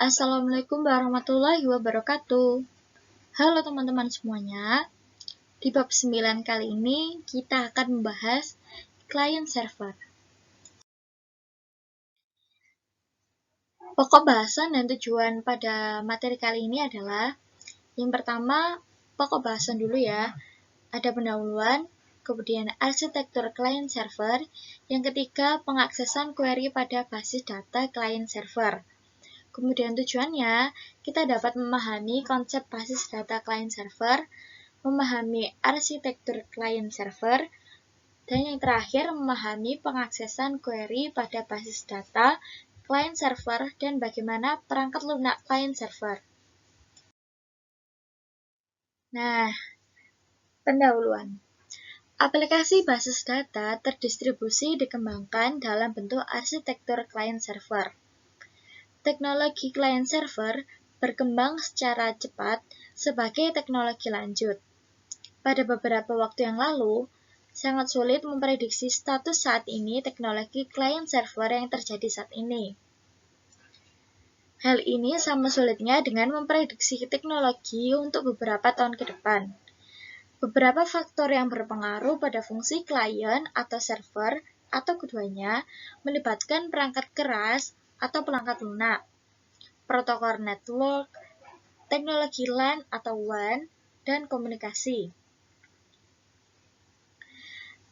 Assalamualaikum warahmatullahi wabarakatuh. Halo teman-teman semuanya. Di bab 9 kali ini kita akan membahas client server. Pokok bahasan dan tujuan pada materi kali ini adalah yang pertama, pokok bahasan dulu ya. Ada pendahuluan, kemudian arsitektur client server, yang ketiga pengaksesan query pada basis data client server. Kemudian tujuannya, kita dapat memahami konsep basis data client server, memahami arsitektur client server, dan yang terakhir memahami pengaksesan query pada basis data client server dan bagaimana perangkat lunak client server. Nah, pendahuluan. Aplikasi basis data terdistribusi dikembangkan dalam bentuk arsitektur client server. Teknologi client server berkembang secara cepat sebagai teknologi lanjut. Pada beberapa waktu yang lalu, sangat sulit memprediksi status saat ini teknologi client server yang terjadi saat ini. Hal ini sama sulitnya dengan memprediksi teknologi untuk beberapa tahun ke depan. Beberapa faktor yang berpengaruh pada fungsi client atau server atau keduanya melibatkan perangkat keras atau perangkat lunak, protokol network, teknologi LAN atau WAN, dan komunikasi.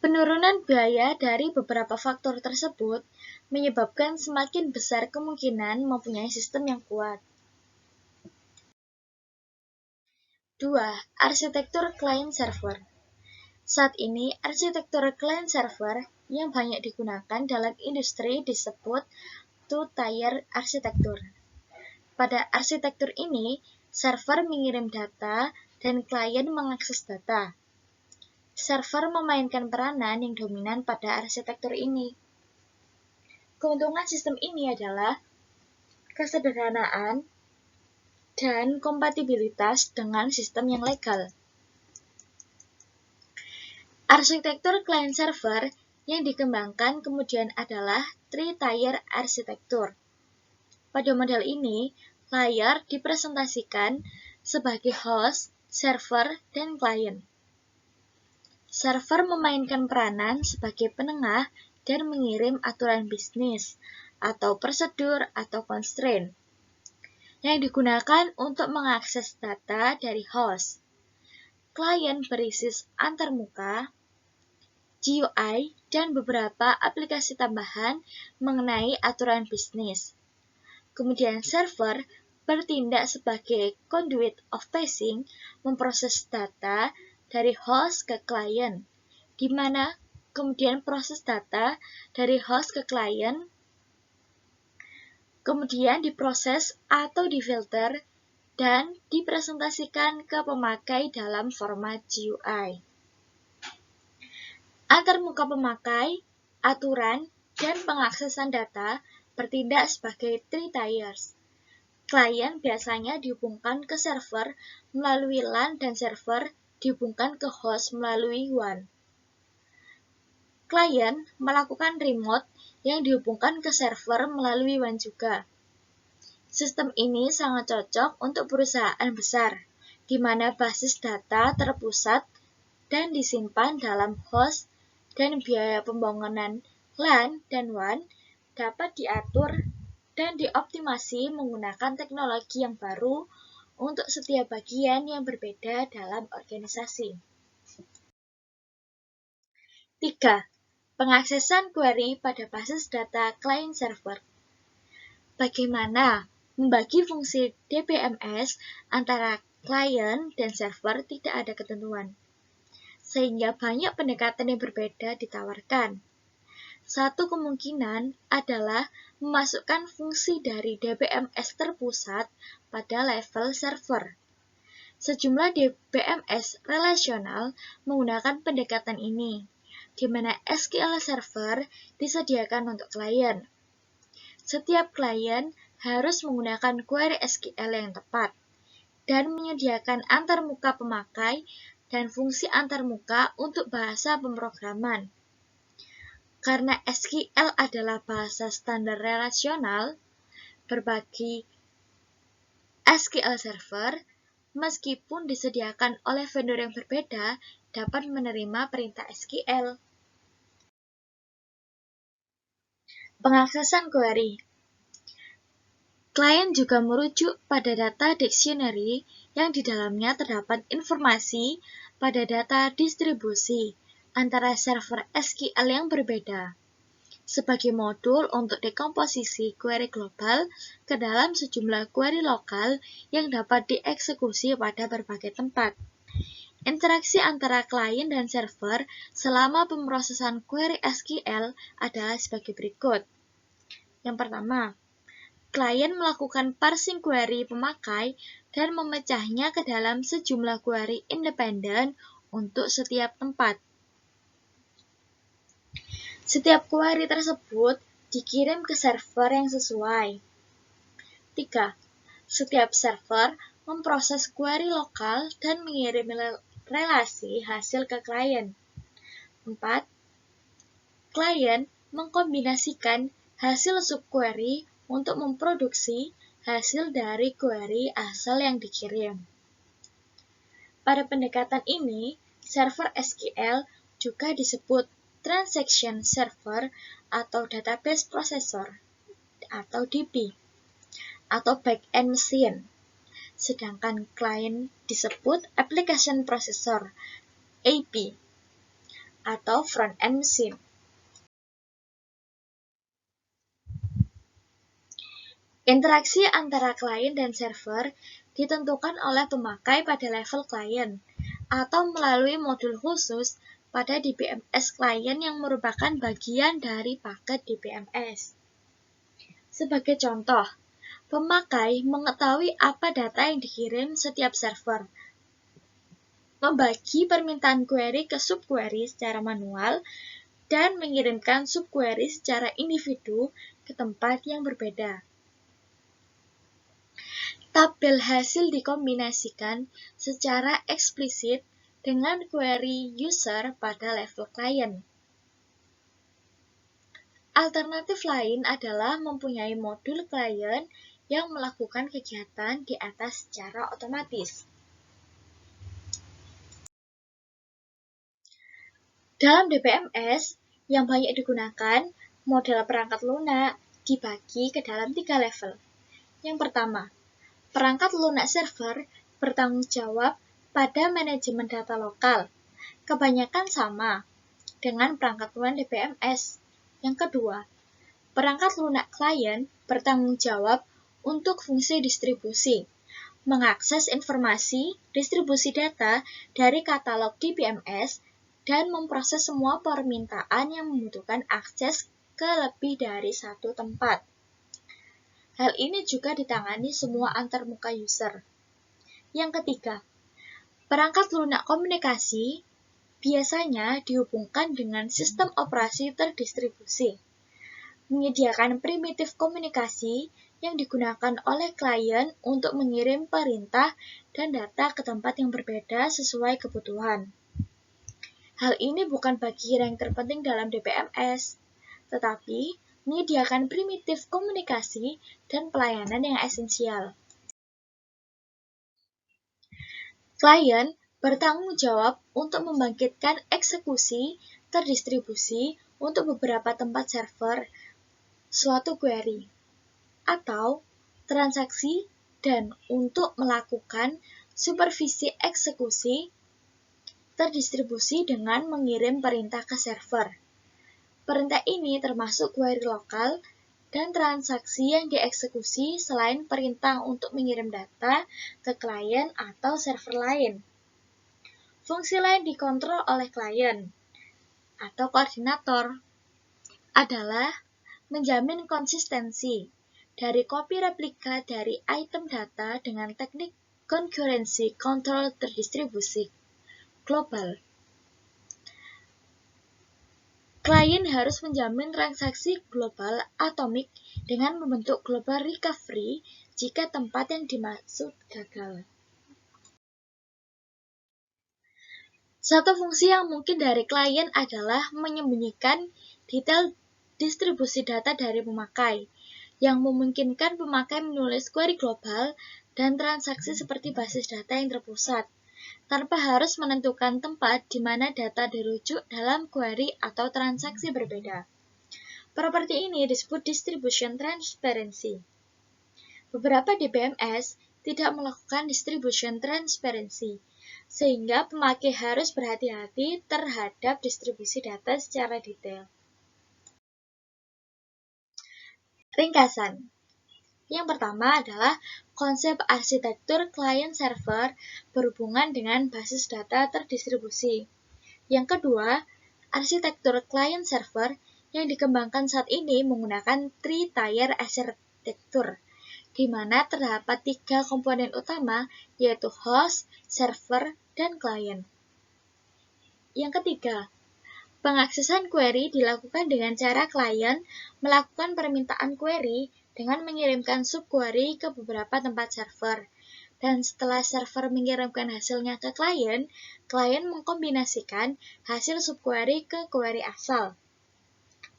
Penurunan biaya dari beberapa faktor tersebut menyebabkan semakin besar kemungkinan mempunyai sistem yang kuat. 2. Arsitektur client server. Saat ini, arsitektur client server yang banyak digunakan dalam industri disebut two-tier arsitektur. Pada arsitektur ini, server mengirim data dan klien mengakses data. Server memainkan peranan yang dominan pada arsitektur ini. Keuntungan sistem ini adalah kesederhanaan dan kompatibilitas dengan sistem yang legal. Arsitektur client server yang dikembangkan kemudian adalah three-tier arsitektur. Pada model ini, layar dipresentasikan sebagai host, server, dan klien. Server memainkan peranan sebagai penengah dan mengirim aturan bisnis, atau prosedur atau constraint, yang digunakan untuk mengakses data dari host. Klien berisi antarmuka, GUI, dan beberapa aplikasi tambahan mengenai aturan bisnis. Kemudian server bertindak sebagai conduit of passing, memproses data dari host ke klien, di mana kemudian proses data dari host ke klien kemudian diproses atau difilter dan dipresentasikan ke pemakai dalam format GUI. Antarmuka pemakai, aturan, dan pengaksesan data bertindak sebagai three tiers. Klien biasanya dihubungkan ke server melalui LAN dan server dihubungkan ke host melalui WAN. Klien melakukan remote yang dihubungkan ke server melalui WAN juga. Sistem ini sangat cocok untuk perusahaan besar, di mana basis data terpusat dan disimpan dalam host dan biaya pembangunan LAN dan WAN dapat diatur dan dioptimasi menggunakan teknologi yang baru untuk setiap bagian yang berbeda dalam organisasi. 3. Pengaksesan query pada basis data client server. Bagaimana membagi fungsi DBMS antara client dan server tidak ada ketentuan, sehingga banyak pendekatan yang berbeda ditawarkan. Satu kemungkinan adalah memasukkan fungsi dari DBMS terpusat pada level server. Sejumlah DBMS relasional menggunakan pendekatan ini, di mana SQL Server disediakan untuk klien. Setiap klien harus menggunakan query SQL yang tepat dan menyediakan antarmuka pemakai dan fungsi antarmuka untuk bahasa pemrograman. Karena SQL adalah bahasa standar relasional, berbagi SQL Server, meskipun disediakan oleh vendor yang berbeda, dapat menerima perintah SQL. Pengaksesan query. Klien juga merujuk pada data dictionary yang di dalamnya terdapat informasi pada data distribusi antara server SQL yang berbeda, sebagai modul untuk dekomposisi query global ke dalam sejumlah query lokal yang dapat dieksekusi pada berbagai tempat. Interaksi antara klien dan server selama pemrosesan query SQL adalah sebagai berikut. Yang pertama, klien melakukan parsing query pemakai dan memecahnya ke dalam sejumlah query independen untuk setiap tempat. Setiap query tersebut dikirim ke server yang sesuai. 3. Setiap server memproses query lokal dan mengirim relasi hasil ke klien. 4. Klien mengkombinasikan hasil subquery untuk memproduksi hasil dari query asal yang dikirim. Pada pendekatan ini, server SQL juga disebut Transaction Server atau Database Processor atau DB atau Back-end Machine, sedangkan klien disebut Application Processor AP atau Front-end Machine. Interaksi antara klien dan server ditentukan oleh pemakai pada level klien atau melalui modul khusus pada DBMS klien yang merupakan bagian dari paket DBMS. Sebagai contoh, pemakai mengetahui apa data yang dikirim setiap server, membagi permintaan query ke subquery secara manual, dan mengirimkan subquery secara individu ke tempat yang berbeda. Tabel hasil dikombinasikan secara eksplisit dengan query user pada level klien. Alternatif lain adalah mempunyai modul klien yang melakukan kegiatan di atas secara otomatis. Dalam DBMS yang banyak digunakan, model perangkat lunak dibagi ke dalam 3 level. Yang pertama, perangkat lunak server bertanggung jawab pada manajemen data lokal, kebanyakan sama dengan perangkat lunak DBMS. Yang kedua, perangkat lunak klien bertanggung jawab untuk fungsi distribusi, mengakses informasi distribusi data dari katalog DBMS dan memproses semua permintaan yang membutuhkan akses ke lebih dari satu tempat. Hal ini juga ditangani semua antarmuka user. Yang ketiga, perangkat lunak komunikasi biasanya dihubungkan dengan sistem operasi terdistribusi, menyediakan primitif komunikasi yang digunakan oleh klien untuk mengirim perintah dan data ke tempat yang berbeda sesuai kebutuhan. Hal ini bukan bagian yang terpenting dalam DBMS, tetapi menyediakan primitif komunikasi dan pelayanan yang esensial. Klien bertanggung jawab untuk membangkitkan eksekusi terdistribusi untuk beberapa tempat server suatu query atau transaksi dan untuk melakukan supervisi eksekusi terdistribusi dengan mengirim perintah ke server. Perintah ini termasuk query lokal dan transaksi yang dieksekusi selain perintah untuk mengirim data ke klien atau server lain. Fungsi lain dikontrol oleh klien atau koordinator adalah menjamin konsistensi dari copy replika dari item data dengan teknik concurrency control terdistribusi global. Klien harus menjamin transaksi global atomik dengan membentuk global recovery jika tempat yang dimaksud gagal. Satu fungsi yang mungkin dari klien adalah menyembunyikan detail distribusi data dari pemakai, yang memungkinkan pemakai menulis query global dan transaksi seperti basis data yang terpusat, tanpa harus menentukan tempat di mana data dirujuk dalam query atau transaksi berbeda. Properti ini disebut distribution transparency. Beberapa DBMS tidak melakukan distribution transparency, sehingga pemakai harus berhati-hati terhadap distribusi data secara detail. Ringkasan. Yang pertama adalah konsep arsitektur client-server berhubungan dengan basis data terdistribusi. Yang kedua, arsitektur client-server yang dikembangkan saat ini menggunakan three-tier arsitektur, di mana terdapat 3 komponen utama, yaitu host, server, dan client. Yang ketiga, pengaksesan query dilakukan dengan cara klien melakukan permintaan query dengan mengirimkan subquery ke beberapa tempat server. Dan setelah server mengirimkan hasilnya ke klien, klien mengkombinasikan hasil subquery ke query asal.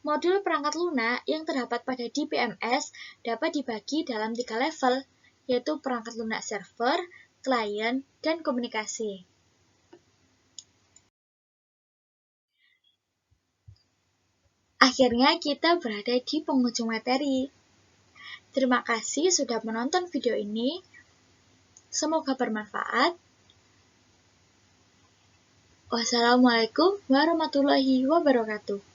Modul perangkat lunak yang terdapat pada DBMS dapat dibagi dalam 3 level, yaitu perangkat lunak server, klien, dan komunikasi. Akhirnya kita berada di penghujung materi. Terima kasih sudah menonton video ini. Semoga bermanfaat. Wassalamualaikum warahmatullahi wabarakatuh.